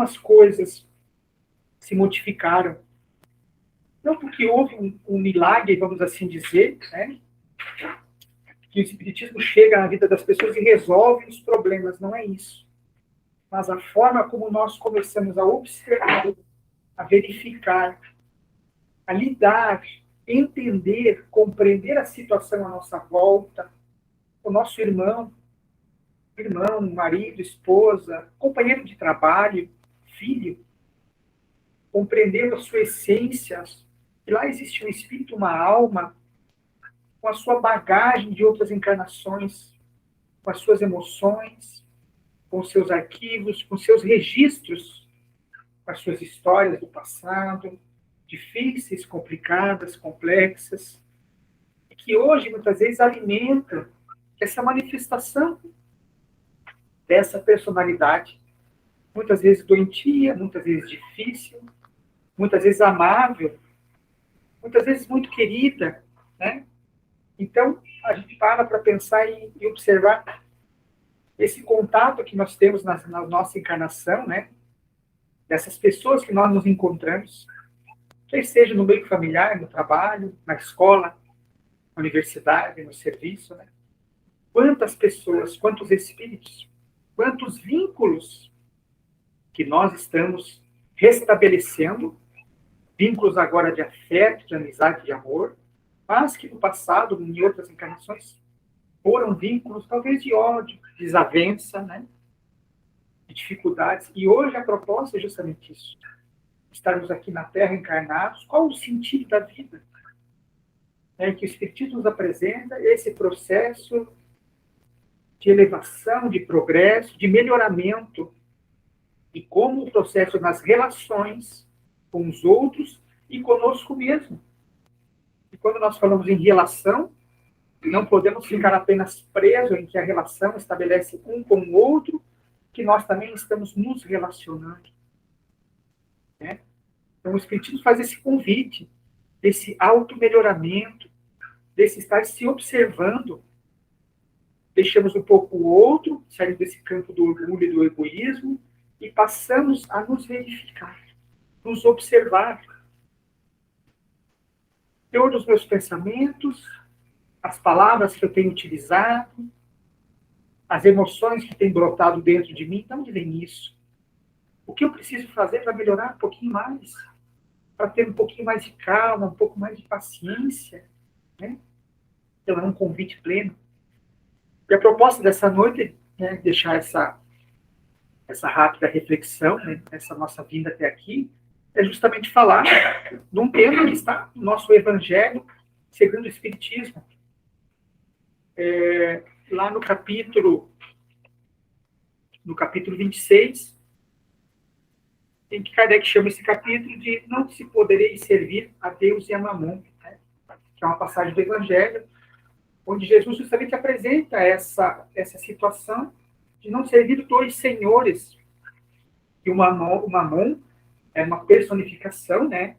algumas coisas se modificaram. Não porque houve um milagre, vamos assim dizer, né? Que o Espiritismo chega na vida das pessoas e resolve os problemas, não é isso. Mas a forma como nós começamos a observar, a verificar, a lidar, entender, compreender a situação à nossa volta, o nosso irmão, marido, esposa, companheiro de trabalho, filho, compreendendo a sua essência, que lá existe um espírito, uma alma, com a sua bagagem de outras encarnações, com as suas emoções, com os seus arquivos, com seus registros, com as suas histórias do passado, difíceis, complicadas, complexas, e que hoje, muitas vezes, alimentam essa manifestação dessa personalidade, muitas vezes doentia, muitas vezes difícil, muitas vezes amável, muitas vezes muito querida, né? Então, a gente para pensar e observar esse contato que nós temos na nossa encarnação, né? Dessas pessoas que nós nos encontramos, quer seja no meio familiar, no trabalho, na escola, na universidade, no serviço, né? Quantas pessoas, quantos espíritos, quantos vínculos que nós estamos restabelecendo, vínculos agora de afeto, de amizade, de amor, mas que no passado, em outras encarnações, foram vínculos talvez de ódio, de desavença, né? De dificuldades. E hoje a proposta é justamente isso. Estarmos aqui na Terra encarnados, qual o sentido da vida? É que o Espiritismo nos apresenta esse processo de elevação, de progresso, de melhoramento, e como o processo nas relações com os outros e conosco mesmo. E quando nós falamos em relação, não podemos ficar apenas presos em que a relação estabelece um com o outro, que nós também estamos nos relacionando. Né? Então, o Espiritismo faz esse convite, desse auto-melhoramento, desse estar se observando. Deixamos um pouco o outro, saímos desse campo do orgulho e do egoísmo, e passamos a nos verificar, nos observar. Eu, dos meus pensamentos, as palavras que eu tenho utilizado, as emoções que têm brotado dentro de mim, de onde vem isso? O que eu preciso fazer para melhorar um pouquinho mais? Para ter um pouquinho mais de calma, um pouco mais de paciência? Né? Então, é um convite pleno. E a proposta dessa noite é, né, deixar essa rápida reflexão, né, essa nossa vinda até aqui, é justamente falar de um tema que está no nosso Evangelho segundo o Espiritismo. Lá no capítulo 26, em que Kardec chama esse capítulo de Não se podereis servir a Deus e a Mamon, né? Que é uma passagem do Evangelho, onde Jesus justamente apresenta essa situação de não servir dois senhores. E o Mamon é uma personificação, né,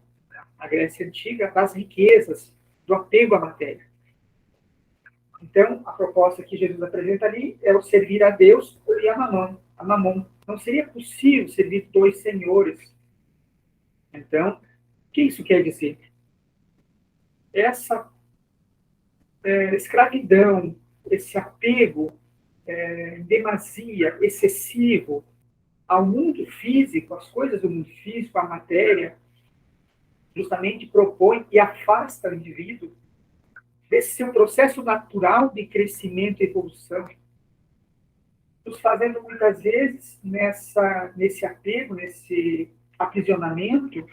na Grécia Antiga, das riquezas, do apego à matéria. Então, a proposta que Jesus apresenta ali é o servir a Deus e a Mamon. Não seria possível servir dois senhores. Então, o que isso quer dizer? Essa escravidão, esse apego em demasia, excessivo, ao mundo físico, às coisas do mundo físico, à matéria, justamente propõe e afasta o indivíduo desse seu processo natural de crescimento e evolução, nos fazendo muitas vezes nesse apego, nesse aprisionamento,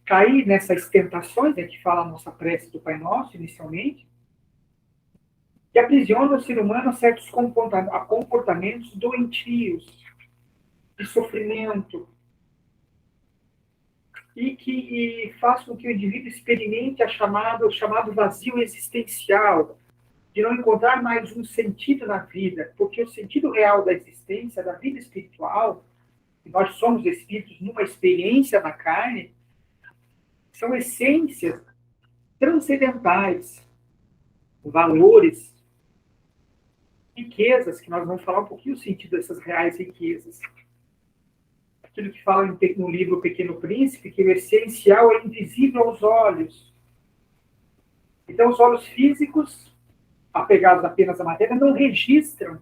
cair nessas tentações, que fala a nossa prece do Pai Nosso, inicialmente, que aprisiona o ser humano a certos comportamentos doentios, de sofrimento, e que faz com que o indivíduo experimente o chamado vazio existencial, de não encontrar mais um sentido na vida, porque o sentido real da existência, da vida espiritual, e nós somos espíritos numa experiência na carne, são essências transcendentais, valores, riquezas, que nós vamos falar um pouquinho o sentido dessas reais riquezas. aquilo que fala no livro O Pequeno Príncipe, que o essencial é invisível aos olhos. Então, os olhos físicos, apegados apenas à matéria, não registram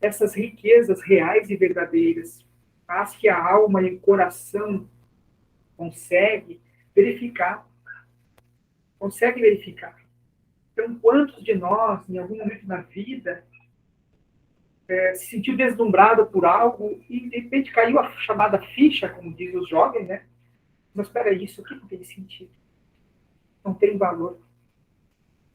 essas riquezas reais e verdadeiras, mas que a alma e o coração consegue verificar. Consegue verificar. Então, quantos de nós, em algum momento da vida, se sentiu deslumbrado por algo e, de repente, caiu a chamada ficha, como dizem os jovens, né? Mas, espera aí, isso aqui não tem sentido. Não tem valor.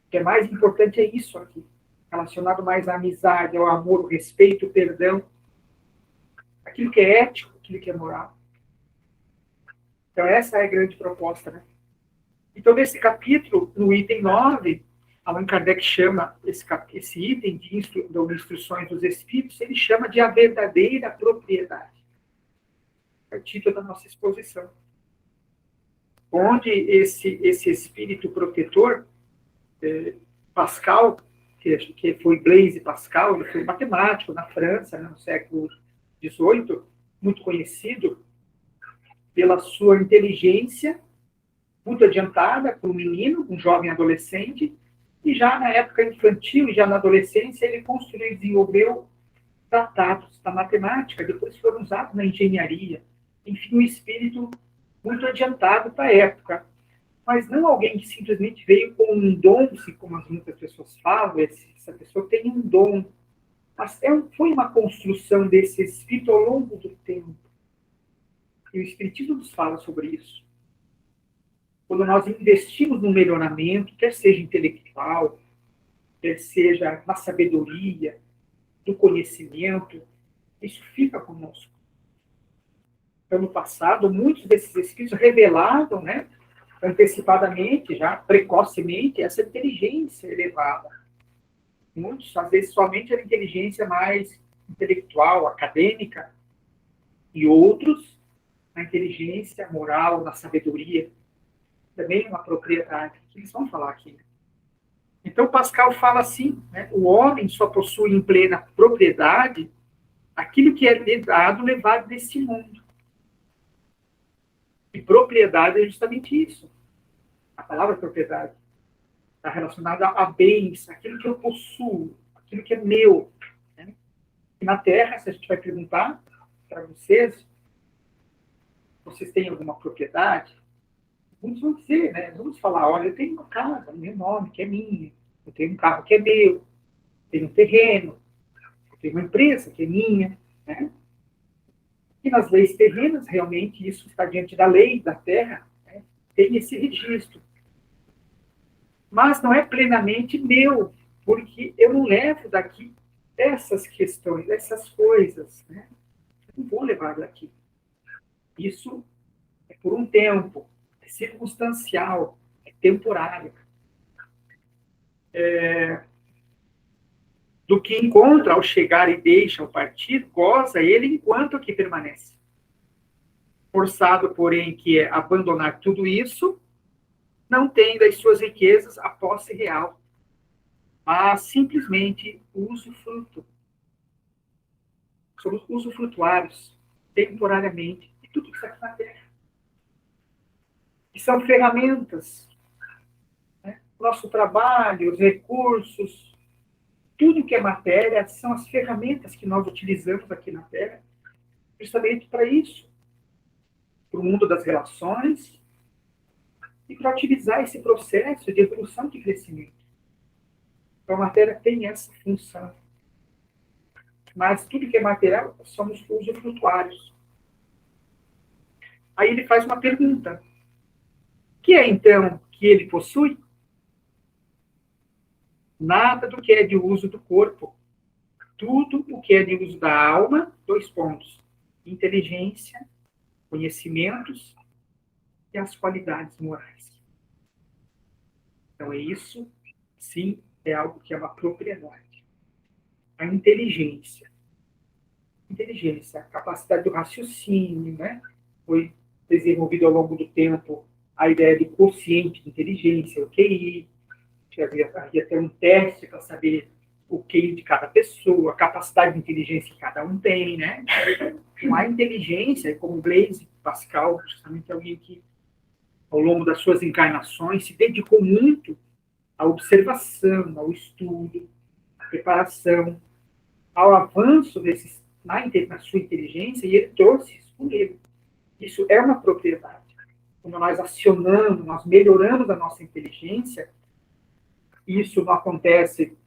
O que é mais importante é isso aqui, relacionado mais à amizade, ao amor, ao respeito, ao perdão, aquilo que é ético, aquilo que é moral. Então, essa é a grande proposta, né? Então, nesse capítulo, no item 9, Allan Kardec chama esse item de instruções dos Espíritos, ele chama de a verdadeira propriedade. É o título da nossa exposição. Onde esse espírito protetor, Pascal, que foi Blaise Pascal, ele foi matemático na França, né, no século XVIII, muito conhecido pela sua inteligência muito adiantada para um menino, um jovem adolescente, e já na época infantil e já na adolescência ele construiu e desenvolveu tratados da matemática, depois foram usados na engenharia. Enfim, um espírito muito adiantado para a época. Mas não alguém que simplesmente veio com um dom, como muitas pessoas falam, essa pessoa tem um dom. Mas foi uma construção desse espírito ao longo do tempo. E o Espiritismo nos fala sobre isso. Quando nós investimos no melhoramento, quer seja intelectual, quer seja na sabedoria, do conhecimento, isso fica conosco. Então, no passado, muitos desses espíritos revelavam, né, antecipadamente, já precocemente, essa inteligência elevada. Muitos, às vezes, somente a inteligência mais intelectual, acadêmica, e outros, a inteligência moral, na sabedoria, também uma propriedade, que eles vão falar aqui. Então, Pascal fala assim, né, o homem só possui em plena propriedade aquilo que é levado desse mundo. E propriedade é justamente isso. A palavra propriedade está relacionada a bens, aquilo que eu possuo, aquilo que é meu. Né? E na Terra, se a gente vai perguntar para vocês têm alguma propriedade? Muitos vão dizer, né? Vamos falar, olha, eu tenho uma casa, meu nome, que é minha. Eu tenho um carro que é meu. Eu tenho um terreno. Eu tenho uma empresa que é minha. Né? E nas leis terrenas, realmente, isso está diante da lei da terra. Né? Tem esse registro. Mas não é plenamente meu, porque eu não levo daqui essas questões, essas coisas. Né? Eu não vou levar daqui. Isso é por um tempo, é circunstancial, é temporário. Do que encontra ao chegar e deixa ao partir, goza ele enquanto aqui permanece. Forçado, porém, que é abandonar tudo isso, não tem das suas riquezas a posse real, mas simplesmente o usufruto. Somos usufrutuários, temporariamente, de tudo que está aqui na Terra. E são ferramentas. Né? Nosso trabalho, os recursos, tudo que é matéria, são as ferramentas que nós utilizamos aqui na Terra, justamente para isso. Para o mundo das relações e para utilizar esse processo de evolução de crescimento. Então, a matéria tem essa função. Mas tudo que é material, somos usufrutuários. Aí ele faz uma pergunta. O que é, então, que ele possui? Nada do que é de uso do corpo. Tudo o que é de uso da alma, 2 pontos. Inteligência, conhecimentos e as qualidades morais. Então, é isso, sim, é algo que é uma propriedade. A inteligência. Inteligência, a capacidade do raciocínio, né? Foi desenvolvido ao longo do tempo a ideia de quociente de inteligência, o QI, que havia até um teste para saber o QI de cada pessoa, a capacidade de inteligência que cada um tem, né? a inteligência, como Blaise Pascal, justamente alguém que, ao longo das suas encarnações, se dedicou muito à observação, ao estudo, à preparação, ao avanço na sua inteligência, e ele trouxe isso com ele. Isso é uma propriedade. Quando nós acionamos, nós melhoramos a nossa inteligência, isso não acontece,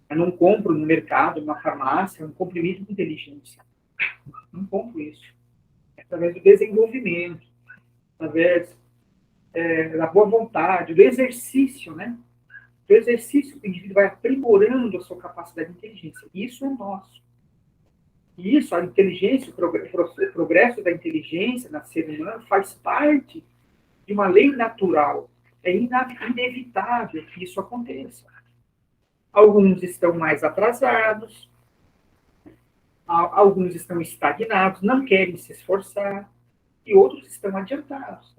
eu não compro no mercado, numa farmácia, um comprimido de inteligência. Não compro isso. É através do desenvolvimento, através da boa vontade, do exercício, né? Do exercício que o indivíduo vai aprimorando a sua capacidade de inteligência. Isso é nosso. E isso, a inteligência, o progresso da inteligência na ser humano faz parte de uma lei natural. É inevitável que isso aconteça. Alguns estão mais atrasados, alguns estão estagnados, não querem se esforçar, e outros estão adiantados.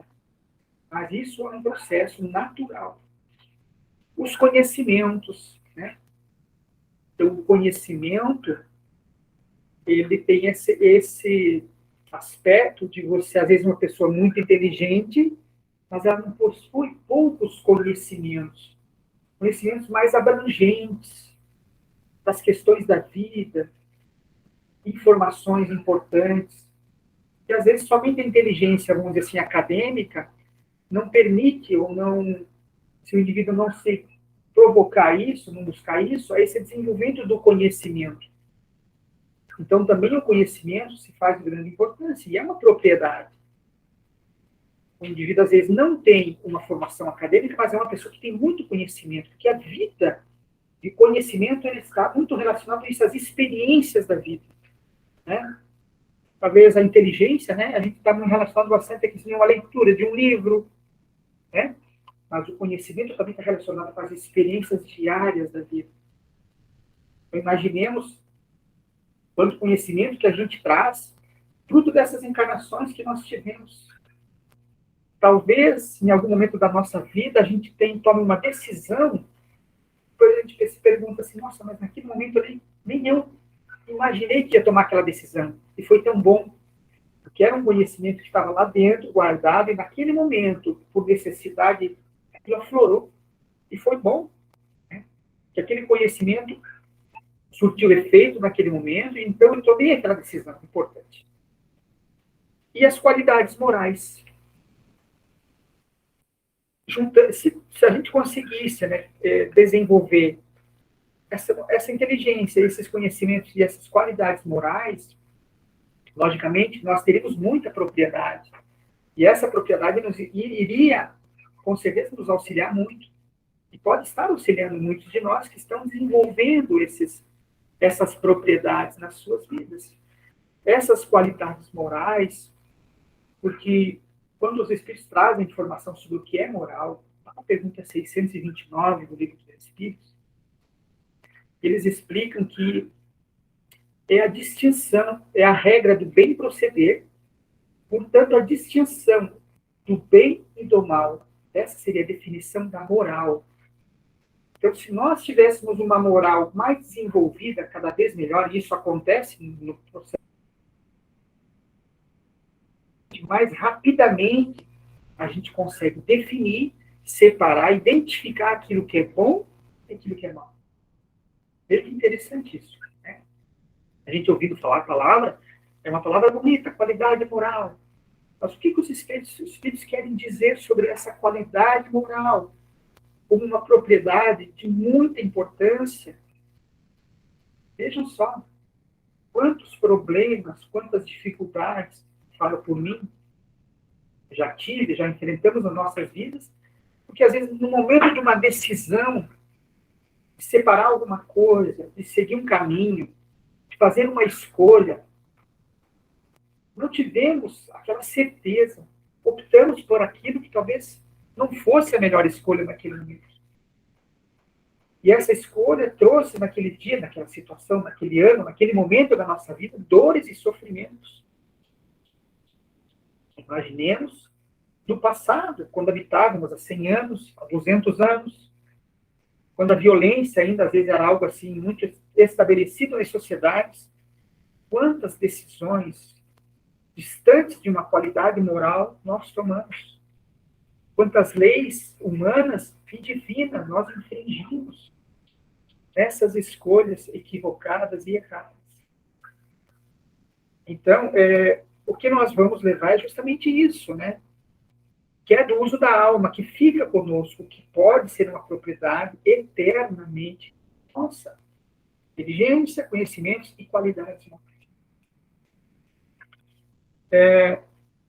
Mas isso é um processo natural. Os conhecimentos, né? Então, o conhecimento, ele tem esse aspecto de você, às vezes, uma pessoa muito inteligente, mas ela não possui poucos conhecimentos mais abrangentes das questões da vida, informações importantes, que às vezes somente a inteligência, vamos dizer assim, acadêmica, não permite ou não, se o indivíduo não se provocar isso, não buscar isso, é esse desenvolvimento do conhecimento. Então, também o conhecimento se faz de grande importância, e é uma propriedade. O indivíduo, às vezes, não tem uma formação acadêmica, mas é uma pessoa que tem muito conhecimento, porque a vida de conhecimento ele está muito relacionado a essas experiências da vida. Né? Talvez a inteligência, né? A gente está relacionado bastante a uma leitura de um livro, né? Mas o conhecimento também está relacionado com as experiências diárias da vida. Então, imaginemos quanto conhecimento que a gente traz, fruto dessas encarnações que nós tivemos. Talvez, em algum momento da nossa vida, a gente tome uma decisão, depois a gente se pergunta assim, nossa, mas naquele momento nem eu imaginei que ia tomar aquela decisão. E foi tão bom, porque era um conhecimento que estava lá dentro, guardado, e naquele momento, por necessidade, aquilo aflorou. E foi bom. Né? Que aquele conhecimento surtiu efeito naquele momento, e então eu tomei aquela decisão importante. E as qualidades morais. Se a gente conseguisse, né, desenvolver essa inteligência, esses conhecimentos e essas qualidades morais, logicamente, nós teríamos muita propriedade. E essa propriedade iria, com certeza, nos auxiliar muito. E pode estar auxiliando muitos de nós que estão desenvolvendo essas propriedades nas suas vidas. Essas qualidades morais, porque quando os Espíritos trazem informação sobre o que é moral, a pergunta 629 do Livro dos Espíritos, eles explicam que é a distinção, é a regra do bem proceder, portanto, a distinção do bem e do mal. Essa seria a definição da moral. Então, se nós tivéssemos uma moral mais desenvolvida, cada vez melhor, e isso acontece no processo, mais rapidamente a gente consegue definir, separar, identificar aquilo que é bom e aquilo que é mal. Veja que interessante isso. Né? A gente ouvindo falar a palavra, é uma palavra bonita, qualidade moral. Mas o que os espíritos querem dizer sobre essa qualidade moral? Como uma propriedade de muita importância. Vejam só, quantos problemas, quantas dificuldades, falo por mim, já enfrentamos nas nossas vidas, porque às vezes no momento de uma decisão, de separar alguma coisa, de seguir um caminho, de fazer uma escolha, não tivemos aquela certeza, optamos por aquilo que talvez não fosse a melhor escolha naquele momento. E essa escolha trouxe naquele dia, naquela situação, naquele ano, naquele momento da nossa vida, dores e sofrimentos. Imaginemos do passado, quando habitávamos há 100 anos, há 200 anos, quando a violência ainda às vezes era algo assim muito estabelecido nas sociedades, quantas decisões, distantes de uma qualidade moral nós tomamos. Quantas leis humanas e divinas nós infringimos nessas escolhas equivocadas e erradas. Então, o que nós vamos levar é justamente isso, né? Que é do uso da alma, que fica conosco, que pode ser uma propriedade eternamente nossa. Inteligência, conhecimentos e qualidades.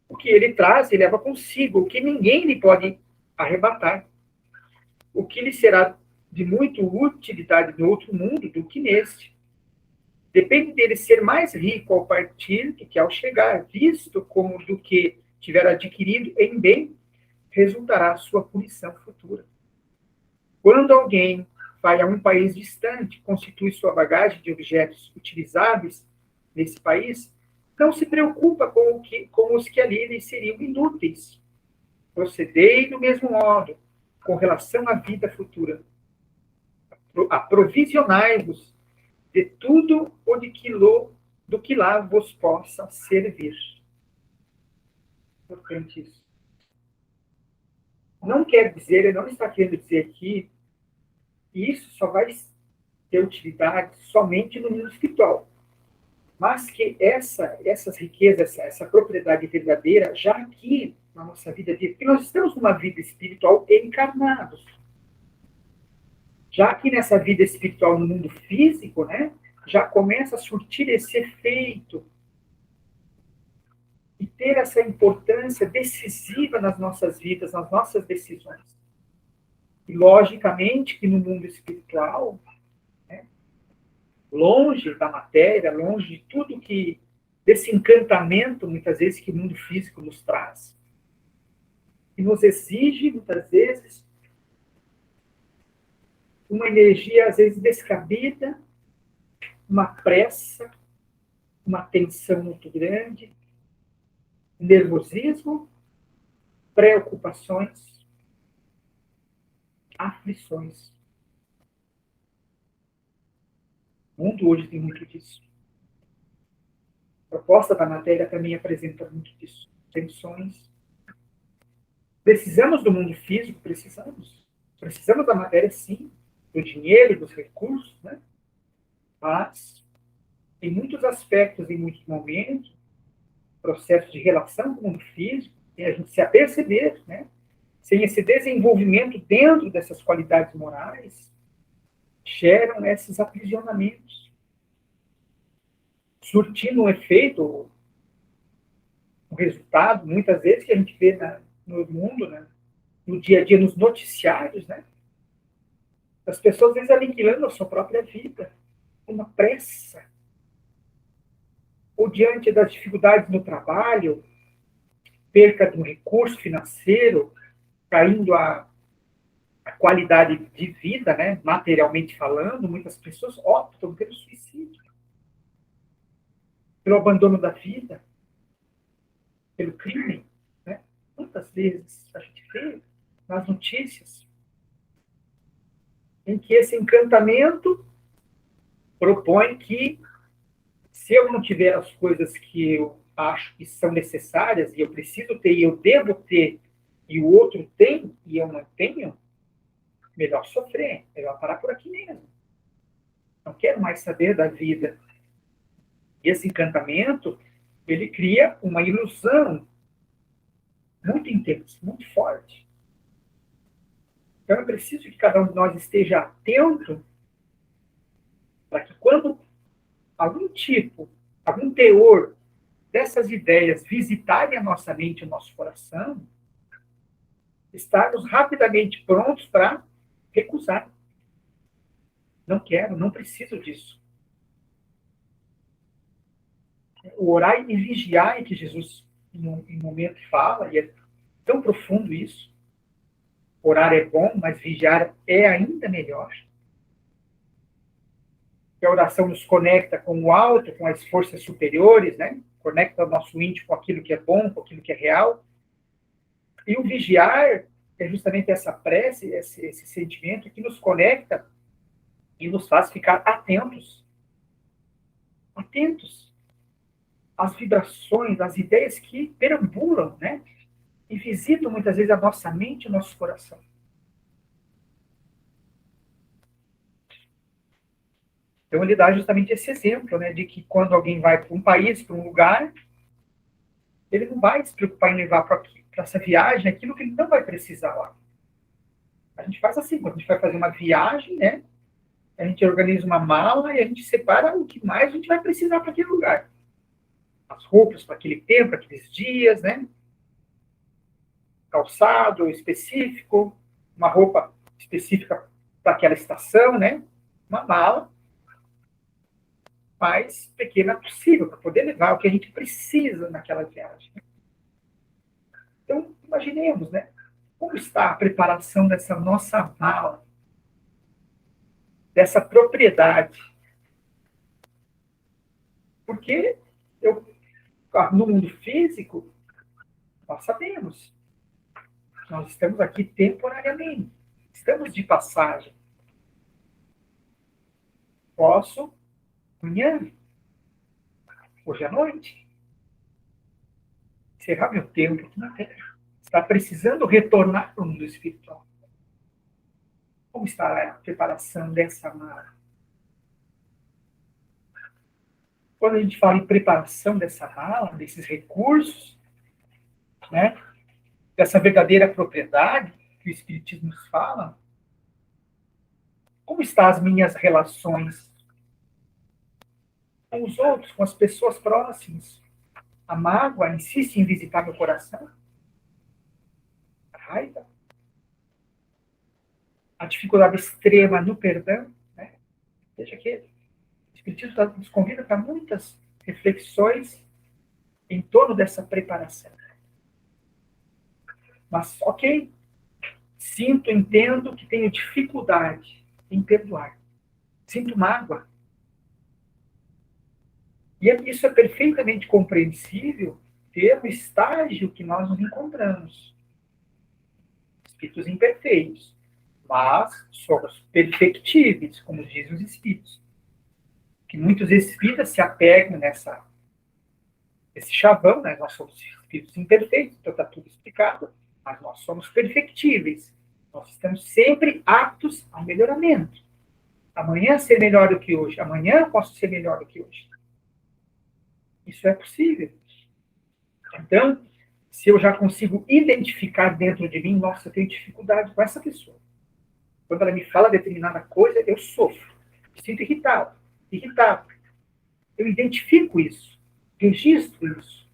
O que ele traz, ele leva consigo, o que ninguém lhe pode arrebatar. O que lhe será de muito utilidade no outro mundo do que neste. Depende dele ser mais rico ao partir do que ao chegar, visto como do que tiver adquirido em bem, resultará sua punição futura. Quando alguém vai a um país distante, constitui sua bagagem de objetos utilizáveis nesse país, não se preocupa com os que ali lhe seriam inúteis. Procedei do mesmo modo, com relação à vida futura. Aprovisionai-vos de tudo o do que lá vos possa servir. Importante isso. Não quer dizer, ele não está querendo dizer aqui, que isso só vai ter utilidade somente no mundo espiritual. Mas que essas riquezas, essa propriedade verdadeira, já aqui na nossa vida, porque nós estamos numa vida espiritual encarnados. Já que nessa vida espiritual no mundo físico, né, já começa a surtir esse efeito e ter essa importância decisiva nas nossas vidas, nas nossas decisões. E, logicamente, que no mundo espiritual, né, longe da matéria, longe de tudo que, desse encantamento, muitas vezes, que o mundo físico nos traz, e nos exige, muitas vezes, uma energia, às vezes, descabida, uma pressa, uma tensão muito grande, nervosismo, preocupações, aflições. O mundo hoje tem muito disso. A proposta da matéria também apresenta muito disso. Tensões. Precisamos do mundo físico? Precisamos. Precisamos da matéria, sim. Do dinheiro, dos recursos, né? Mas, em muitos aspectos, em muitos momentos, processo de relação com o mundo físico, sem a gente se aperceber, né? Sem esse desenvolvimento dentro dessas qualidades morais, geram esses aprisionamentos, surtindo um efeito, um resultado, muitas vezes, que a gente vê no mundo, né? No dia a dia, nos noticiários, né? As pessoas, às vezes, aniquilando a sua própria vida, com uma pressa, ou diante das dificuldades no trabalho, perca de um recurso financeiro, caindo a qualidade de vida, né, materialmente falando, muitas pessoas optam pelo suicídio, pelo abandono da vida, pelo crime. Né? Quantas vezes a gente vê nas notícias em que esse encantamento propõe que, se eu não tiver as coisas que eu acho que são necessárias, e eu preciso ter, e eu devo ter, e o outro tem, e eu não tenho, melhor sofrer, melhor parar por aqui mesmo. Não quero mais saber da vida. E esse encantamento, ele cria uma ilusão muito intensa, muito forte. Então é preciso que cada um de nós esteja atento para que quando algum teor dessas ideias visitarem a nossa mente e o nosso coração, estarmos rapidamente prontos para recusar. Não quero, não preciso disso. O orar e vigiar que Jesus, em um momento, fala, e é tão profundo isso. Orar é bom, mas vigiar é ainda melhor. Que a oração nos conecta com o alto, com as forças superiores, né? Conecta o nosso íntimo com aquilo que é bom, com aquilo que é real. E o vigiar é justamente essa prece, esse sentimento que nos conecta e nos faz ficar atentos. Atentos as vibrações, as ideias que perambulam, né? E visitam muitas vezes a nossa mente e o nosso coração. Então ele dá justamente esse exemplo, né? De que quando alguém vai para um país, para um lugar, ele não vai se preocupar em levar para essa viagem aquilo que ele não vai precisar lá. A gente faz assim, quando a gente vai fazer uma viagem, né? A gente organiza uma mala e a gente separa o que mais a gente vai precisar para aquele lugar. As roupas para aquele tempo, para aqueles dias, né? Calçado específico, uma roupa específica para aquela estação, né? Uma mala mais pequena possível, para poder levar o que a gente precisa naquela viagem. Então, imaginemos, né? Como está a preparação dessa nossa mala, dessa propriedade? Porque no mundo físico, nós sabemos, nós estamos aqui temporariamente, estamos de passagem. Posso, amanhã, hoje à noite, encerrar meu tempo aqui na Terra. Está precisando retornar para o mundo espiritual. Como está a preparação dessa mala? Quando a gente fala em preparação dessa mala, desses recursos, né, dessa verdadeira propriedade que o Espiritismo nos fala, como estão as minhas relações com os outros, com as pessoas próximas? A mágoa insiste em visitar meu coração? A raiva? A dificuldade extrema no perdão? Né? Veja que o Espiritismo nos convida para muitas reflexões em torno dessa preparação. Mas, ok, sinto, entendo que tenho dificuldade em perdoar. Sinto mágoa. E isso é perfeitamente compreensível pelo estágio que nós nos encontramos. Espíritos imperfeitos. Mas somos perfectíveis, como dizem os espíritos. Que muitos espíritas se apegam esse chavão, né? Nós somos espíritos imperfeitos, então está tudo explicado, mas nós somos perfectíveis. Nós estamos sempre aptos ao melhoramento. Amanhã ser melhor do que hoje. Amanhã eu posso ser melhor do que hoje. Isso é possível. Então, se eu já consigo identificar dentro de mim, nossa, eu tenho dificuldade com essa pessoa. Quando ela me fala determinada coisa, eu sofro. Me sinto irritado. Eu identifico isso. Registro isso.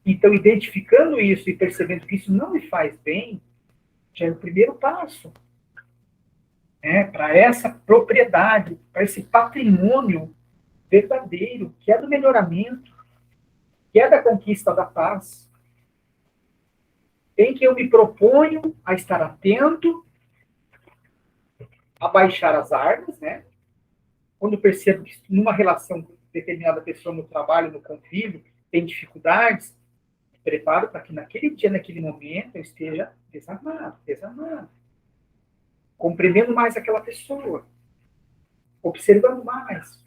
Então, identificando isso e percebendo que isso não me faz bem, já é o primeiro passo. Né, para essa propriedade, para esse patrimônio verdadeiro, que é do melhoramento, que é da conquista da paz, em que eu me proponho a estar atento, a baixar as armas, né? Quando percebo que numa relação com determinada pessoa no trabalho, no convívio, tem dificuldades, me preparo para que naquele dia, naquele momento, eu esteja desarmado, compreendendo mais aquela pessoa, observando mais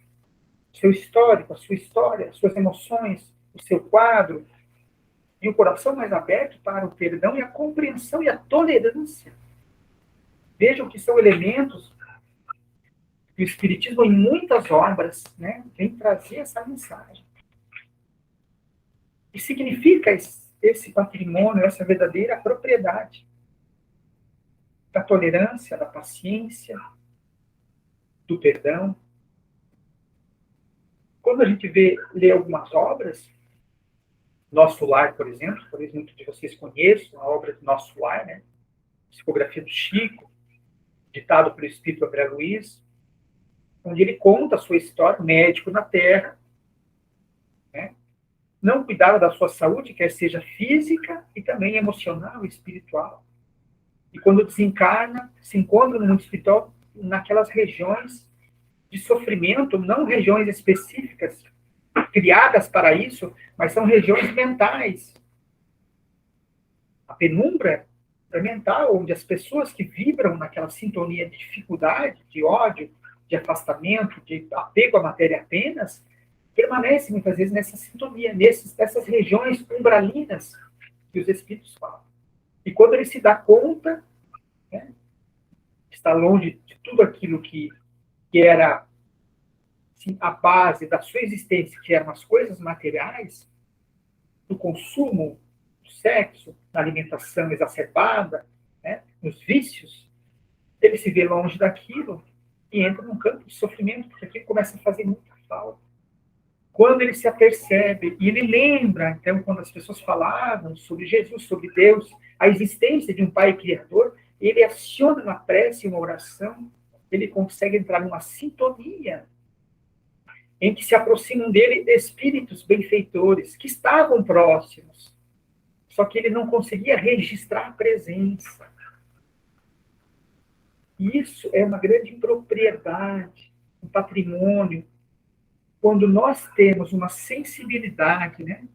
o seu histórico, a sua história, as suas emoções, o seu quadro, e o coração mais aberto para o perdão e a compreensão e a tolerância. Vejam que são elementos que o Espiritismo, em muitas obras, né, vem trazer essa mensagem. E significa esse patrimônio, essa verdadeira propriedade da tolerância, da paciência, do perdão. Quando a gente lê algumas obras, Nosso Lar, por exemplo, talvez muitos de vocês conheçam a obra de Nosso Lar, né? Psicografia do Chico, ditado pelo Espírito André Luiz, onde ele conta a sua história, médico na Terra, né? Não cuidava da sua saúde, quer seja física e também emocional e espiritual. E quando desencarna, se encontra no mundo espiritual naquelas regiões de sofrimento, não regiões específicas, criadas para isso, mas são regiões mentais. A penumbra é mental, onde as pessoas que vibram naquela sintonia de dificuldade, de ódio, de afastamento, de apego à matéria apenas, permanece muitas vezes nessa sintonia, nessas regiões umbralinas que os espíritos falam. E quando ele se dá conta, né, está longe de tudo aquilo que era assim, a base da sua existência, que eram as coisas materiais, do consumo, do sexo, da alimentação exacerbada, né, nos vícios, ele se vê longe daquilo e entra num campo de sofrimento, porque aquilo começa a fazer muita falta. Quando ele se apercebe, e ele lembra, então, quando as pessoas falavam sobre Jesus, sobre Deus, a existência de um Pai Criador, ele aciona na prece uma oração, ele consegue entrar numa sintonia em que se aproximam dele espíritos benfeitores, que estavam próximos, só que ele não conseguia registrar a presença. Isso é uma grande propriedade, um patrimônio. Quando nós temos uma sensibilidade, né,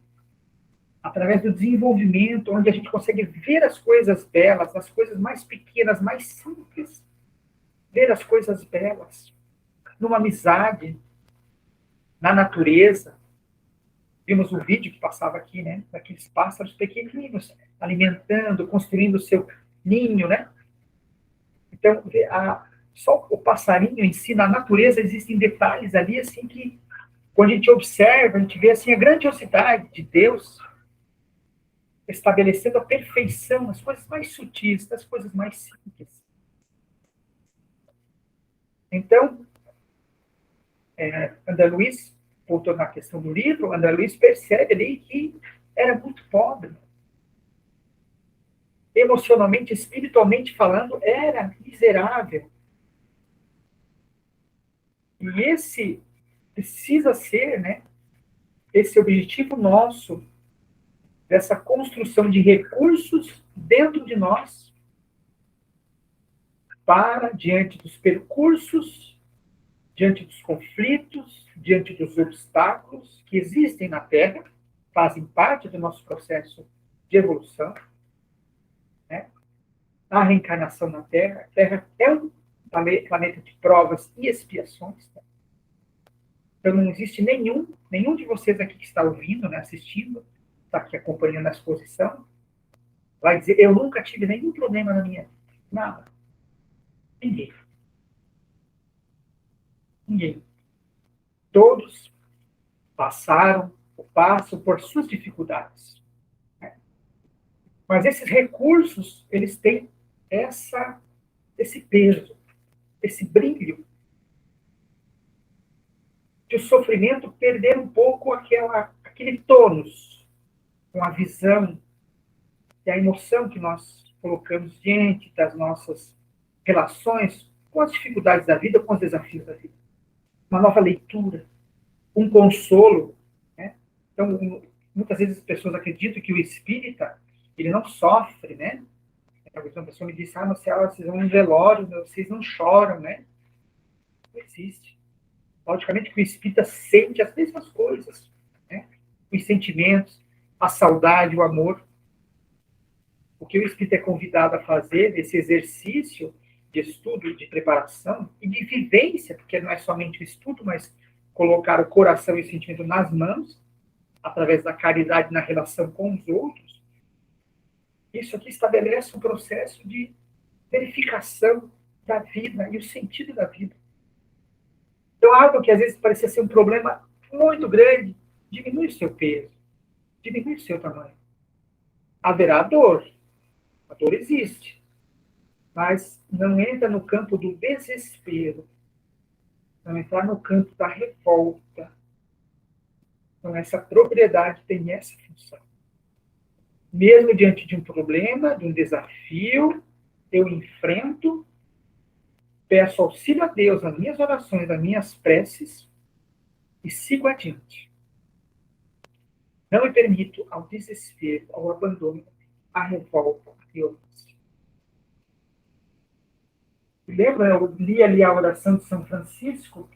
através do desenvolvimento, onde a gente consegue ver as coisas belas, as coisas mais pequenas, mais simples, ver as coisas belas, numa amizade, na natureza. Vimos um vídeo que passava aqui, né, daqueles pássaros pequeninos, alimentando, construindo o seu ninho, né? Então, só o passarinho em si, na natureza, existem detalhes ali, assim, que, quando a gente observa, a gente vê, assim, a grandiosidade de Deus estabelecendo a perfeição nas coisas mais sutis, das coisas mais simples. Então, André Luiz, voltando à questão do livro, André Luiz percebe ali que era muito pobre. Emocionalmente, espiritualmente falando, era miserável. E esse precisa ser, né, esse objetivo nosso, dessa construção de recursos dentro de nós, para, diante dos percursos, diante dos conflitos, diante dos obstáculos que existem na Terra, fazem parte do nosso processo de evolução, né? A reencarnação na Terra. A Terra é um planeta de provas e expiações. Né? Então, não existe nenhum de vocês aqui que está ouvindo, né, assistindo, está aqui acompanhando a exposição, vai dizer, eu nunca tive nenhum problema na minha vida. Nada. Ninguém. Ninguém. Todos passaram ou passam por suas dificuldades. Né? Mas esses recursos, eles têm esse peso, esse brilho, de o sofrimento perder um pouco aquele tônus, com a visão e a emoção que nós colocamos diante das nossas relações com as dificuldades da vida, com os desafios da vida. Uma nova leitura, um consolo. Né? Então, muitas vezes as pessoas acreditam que o espírita, ele não sofre, né? Uma pessoa me disse, mas vocês vão em velório, vocês não choram, né? Não existe. Logicamente que o espírita sente as mesmas coisas, né? Os sentimentos, a saudade, o amor. O que o espírito é convidado a fazer nesse exercício de estudo, de preparação e de vivência, porque não é somente o estudo, mas colocar o coração e o sentimento nas mãos, através da caridade na relação com os outros, isso aqui estabelece um processo de verificação da vida e o sentido da vida. Então, algo que às vezes parecia ser um problema muito grande, diminui o seu peso, diminui o seu tamanho. Haverá dor. A dor existe. Mas não entra no campo do desespero. Não entrar no campo da revolta. Então, essa propriedade tem essa função. Mesmo diante de um problema, de um desafio, eu enfrento, peço auxílio a Deus nas minhas orações, nas minhas preces, e sigo adiante. Não me permito ao desespero, ao abandono, à revolta, à violência. Lembra, eu li ali a oração de São Francisco,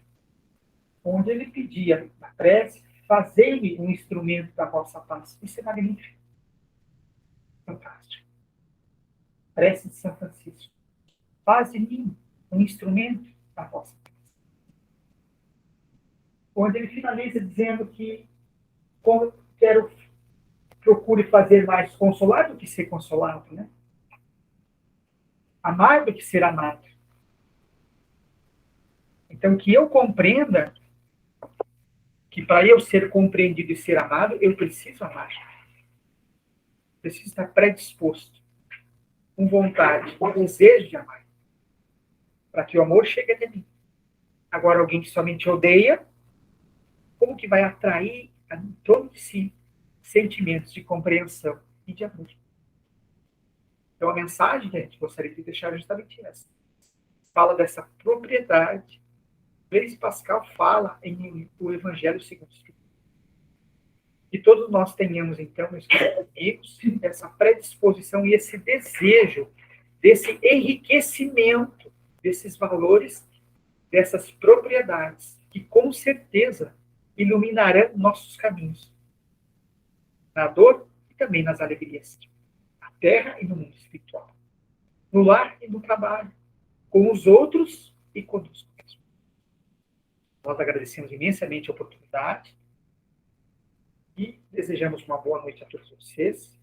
onde ele pedia na prece, fazei-me um instrumento da vossa paz. Isso é magnífico. Fantástico. Prece de São Francisco. Faz de mim um instrumento da vossa paz. onde ele finaliza dizendo que procure fazer mais consolar do que ser consolado, né? Amar do que ser amado. Então, que eu compreenda que para eu ser compreendido e ser amado, eu preciso amar. Preciso estar predisposto, com vontade, com desejo de amar, para que o amor chegue até mim. Agora, alguém que somente odeia, como que vai atrair em torno de si sentimentos de compreensão e de amor? Então, a mensagem que a gente gostaria de deixar é justamente essa. Fala dessa propriedade. Blaise Pascal fala em O Evangelho segundo o Espírito. Que todos nós tenhamos, então, meus amigos, essa predisposição e esse desejo desse enriquecimento desses valores, dessas propriedades, que com certeza iluminarão nossos caminhos, na dor e também nas alegrias, na terra e no mundo espiritual, no lar e no trabalho, com os outros e conosco mesmo. Nós agradecemos imensamente a oportunidade e desejamos uma boa noite a todos vocês.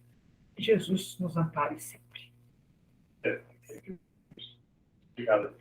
Que Jesus nos ampare sempre. Obrigado.